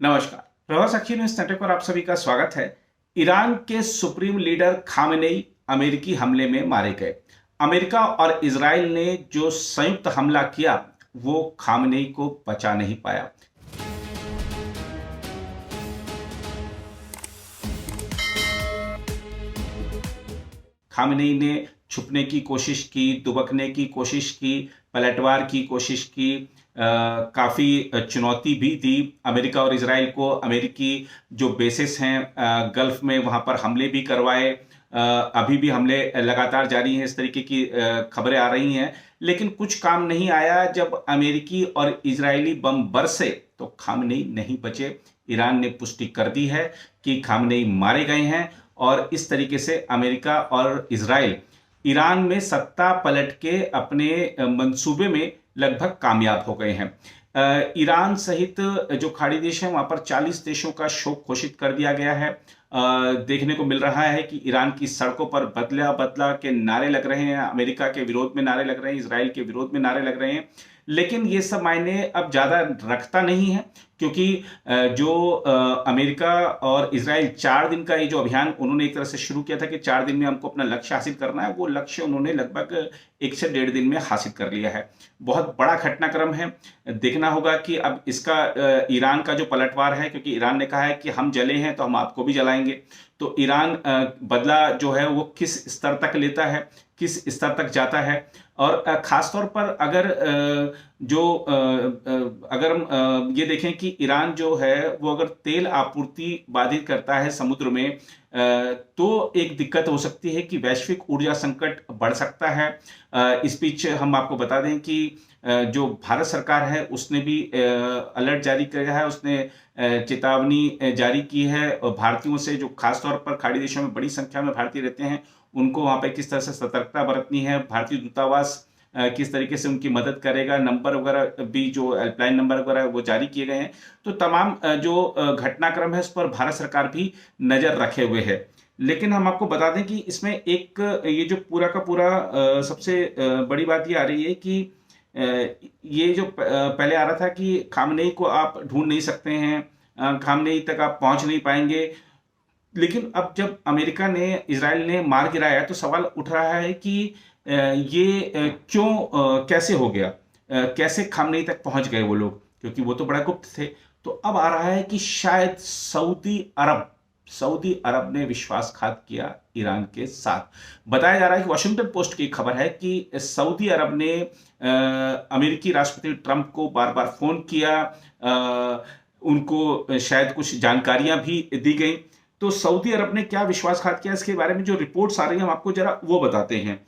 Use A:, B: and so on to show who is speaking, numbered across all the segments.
A: नमस्कार। प्रवास अखिल news network पर आप सभी का स्वागत है। ईरान के सुप्रीम लीडर खामेनेई अमेरिकी हमले में मारे गए। अमेरिका और इजराइल ने जो संयुक्त हमला किया वो खामेनेई को बचा नहीं पाया। खामेनेई ने छुपने की कोशिश की, दुबकने की कोशिश की, पलटवार की कोशिश की, काफ़ी चुनौती भी दी अमेरिका और इजराइल को। अमेरिकी जो बेसिस हैं गल्फ में, वहाँ पर हमले भी करवाए। अभी भी हमले लगातार जारी हैं, इस तरीके की खबरें आ रही हैं। लेकिन कुछ काम नहीं आया। जब अमेरिकी और इजरायली बम बरसे तो खामेनेई नहीं बचे। ईरान ने पुष्टि कर दी है कि खामेनेई मारे गए हैं और इस तरीके से अमेरिका और इजराइल ईरान में सत्ता पलट के अपने मंसूबे में लगभग कामयाब हो गए हैं। ईरान सहित जो खाड़ी देश हैं वहां पर 40 देशों का शोक घोषित कर दिया गया है। देखने को मिल रहा है कि ईरान की सड़कों पर बदला बदला के नारे लग रहे हैं। अमेरिका के विरोध में नारे लग रहे हैं, इजराइल के विरोध में नारे लग रहे हैं। लेकिन ये सब मायने अब ज्यादा रखता नहीं है, क्योंकि जो अमेरिका और इजराइल 4 दिन का ये जो अभियान उन्होंने एक तरह से शुरू किया था कि 4 दिन में हमको अपना लक्ष्य हासिल करना है, वो लक्ष्य उन्होंने लगभग 1 से 1.5 दिन में हासिल कर लिया है। बहुत बड़ा घटनाक्रम है। देखना होगा कि अब इसका ईरान का जो पलटवार है, क्योंकि ईरान ने कहा है कि हम जले हैं तो हम आपको भी जलाएंगे। तो ईरान बदला जो है वो किस स्तर तक लेता है, किस स्तर तक जाता है। और खासतौर पर अगर अगर हम ये देखें कि ईरान जो है वो अगर तेल आपूर्ति बाधित करता है समुद्र में, तो एक दिक्कत हो सकती है कि वैश्विक ऊर्जा संकट बढ़ सकता है। इस बीच हम आपको बता दें कि जो भारत सरकार है उसने भी अलर्ट जारी किया है। उसने चेतावनी जारी की है और भारतीयों से, जो खासतौर पर खाड़ी देशों में बड़ी संख्या में भारतीय रहते हैं, उनको वहां पे किस तरह से सतर्कता बरतनी है। भारतीय दूतावास किस तरीके से उनकी मदद करेगा, नंबर वगैरह भी, जो हेल्पलाइन नंबर वगैरह वो जारी किए गए हैं। तो तमाम जो घटनाक्रम है उस पर भारत सरकार भी नजर रखे हुए है। लेकिन हम आपको बता दें कि इसमें एक ये जो पूरा का पूरा सबसे बड़ी बात ये आ रही है कि ये जो पहले आ रहा था कि खामनेई को आप ढूंढ नहीं सकते हैं, खामनेई तक आप पहुंच नहीं पाएंगे। लेकिन अब जब अमेरिका ने, इजराइल ने मार गिराया तो सवाल उठ रहा है कि ये क्यों, कैसे हो गया, कैसे खामनेई तक पहुंच गए वो लोग, क्योंकि वो तो बड़ा गुप्त थे। तो अब आ रहा है कि शायद सऊदी अरब ने विश्वासघात किया ईरान के साथ। बताया जा रहा है कि वॉशिंगटन पोस्ट की खबर है कि सऊदी अरब ने अमेरिकी राष्ट्रपति ट्रंप को बार बार फोन किया, उनको शायद कुछ जानकारियां भी दी गई। तो सऊदी अरब ने क्या विश्वासघात किया, इसके बारे में जो रिपोर्ट्स आ रही हैं हम आपको जरा वो बताते हैं।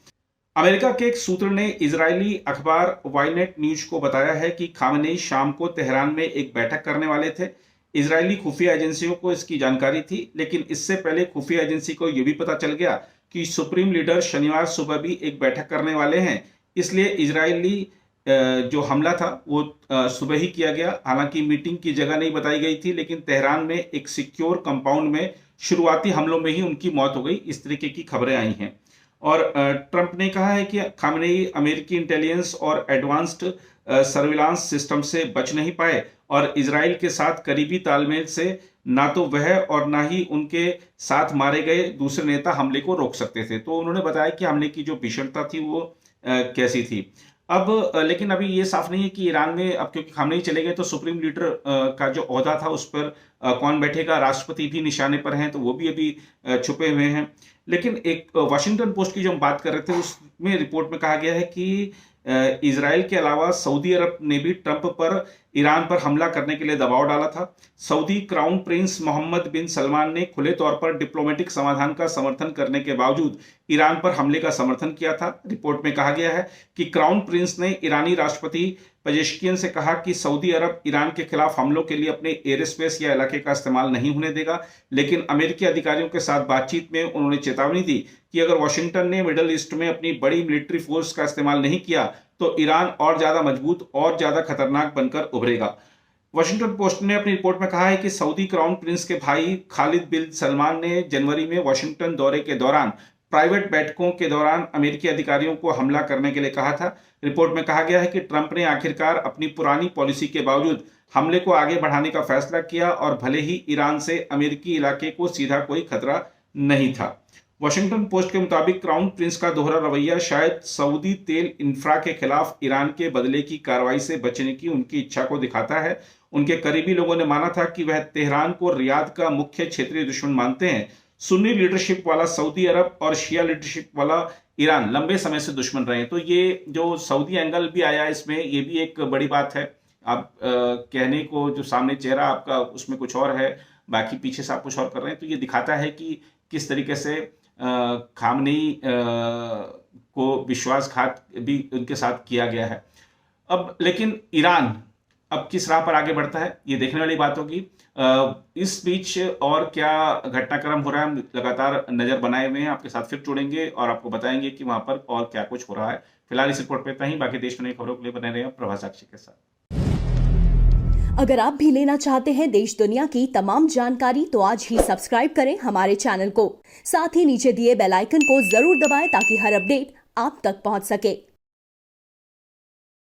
A: अमेरिका के एक सूत्र ने इजरायली अखबार वाईनेट न्यूज को बताया है कि खामेनेई शाम को तेहरान में एक बैठक करने वाले थे। इजरायली खुफिया एजेंसियों को इसकी जानकारी थी, लेकिन इससे पहले खुफिया एजेंसी को यह भी पता चल गया कि सुप्रीम लीडर शनिवार सुबह भी एक बैठक करने वाले हैं। इसलिए इजरायली जो हमला था वो सुबह ही किया गया। हालांकि मीटिंग की जगह नहीं बताई गई थी, लेकिन तेहरान में एक सिक्योर कंपाउंड में शुरुआती हमलों में ही उनकी मौत हो गई, इस तरीके की खबरें आई हैं। और ट्रंप ने कहा है कि खामेनेई अमेरिकी इंटेलिजेंस और एडवांस्ड सर्विलांस सिस्टम से बच नहीं पाए और इजराइल के साथ करीबी तालमेल से ना तो वह और ना ही उनके साथ मारे गए दूसरे नेता हमले को रोक सकते थे। तो उन्होंने बताया कि हमले की जो भीषणता थी वो कैसी थी। अब लेकिन अभी ये साफ नहीं है कि ईरान में, अब क्योंकि खामेनेई चले गए तो सुप्रीम लीडर का जो ओहदा था उस पर कौन बैठेगा। राष्ट्रपति भी निशाने पर हैं, तो वो भी अभी छुपे हुए हैं। लेकिन एक वॉशिंगटन पोस्ट की जो हम बात कर रहे थे उसमें रिपोर्ट में कहा गया है कि इजराइल के अलावा सऊदी अरब ने भी ट्रंप पर, ईरान पर हमला करने के लिए दबाव डाला था। सऊदी क्राउन प्रिंस मोहम्मद बिन सलमान ने खुले तौर पर डिप्लोमेटिक समाधान का समर्थन करने के बावजूद ईरान पर हमले का समर्थन किया था। रिपोर्ट में कहा गया है कि क्राउन प्रिंस ने ईरानी राष्ट्रपति पेजेश्कियन से कहा कि सऊदी अरब ईरान के खिलाफ हमलों के लिए अपने एयर स्पेस या इलाके का इस्तेमाल नहीं होने देगा। लेकिन अमेरिकी अधिकारियों के साथ बातचीत में उन्होंने चेतावनी दी कि अगर वॉशिंगटन ने मिडल ईस्ट में अपनी बड़ी मिलिट्री फोर्स का इस्तेमाल नहीं किया तो ईरान और ज्यादा मजबूत और ज्यादा खतरनाक बनकर उभरेगा। वॉशिंगटन पोस्ट ने अपनी रिपोर्ट में कहा है कि सऊदी क्राउन प्रिंस के भाई खालिद बिन सलमान ने जनवरी में वॉशिंगटन दौरे के दौरान प्राइवेट बैठकों के दौरान अमेरिकी अधिकारियों को हमला करने के लिए कहा था। रिपोर्ट में कहा गया है कि ट्रंप ने आखिरकार अपनी पुरानी पॉलिसी के बावजूद हमले को आगे बढ़ाने का फैसला किया और भले ही ईरान से अमेरिकी इलाके को सीधा कोई खतरा नहीं था। वॉशिंगटन पोस्ट के मुताबिक क्राउन प्रिंस का दोहरा रवैया शायद सऊदी तेल इंफ्रा के खिलाफ ईरान के बदले की कार्रवाई से बचने की उनकी इच्छा को दिखाता है। उनके करीबी लोगों ने माना था कि वह तेहरान को रियाद का मुख्य क्षेत्रीय दुश्मन मानते हैं। सुन्नी लीडरशिप वाला सऊदी अरब और शिया लीडरशिप वाला ईरान लंबे समय से दुश्मन रहे हैं। तो ये जो सऊदी एंगल भी आया इसमें, ये भी एक बड़ी बात है। आप कहने को जो सामने चेहरा आपका उसमें कुछ और है, बाकी पीछे से आप कुछ और कर रहे हैं। तो ये दिखाता है कि किस तरीके से खामनेई को विश्वासघात भी उनके साथ किया गया है। अब लेकिन ईरान अब किस राह पर आगे बढ़ता है, ये देखने वाली बात होगी। इस बीच और क्या घटनाक्रम हो रहा है, हम लगातार नजर बनाए हुए हैं, आपके साथ फिर जुड़ेंगे और आपको बताएंगे कि वहां पर और क्या कुछ हो रहा है। फिलहाल इस रिपोर्ट पे इतना ही, बाकी देश में नई खबरों के लिए बने रहे प्रभा साक्षी के साथ।
B: अगर आप भी लेना चाहते हैं देश दुनिया की तमाम जानकारी तो आज ही सब्सक्राइब करें हमारे चैनल को। साथ ही नीचे दिए बेल आइकन को जरूर दबाएं ताकि हर अपडेट आप तक पहुंच सके।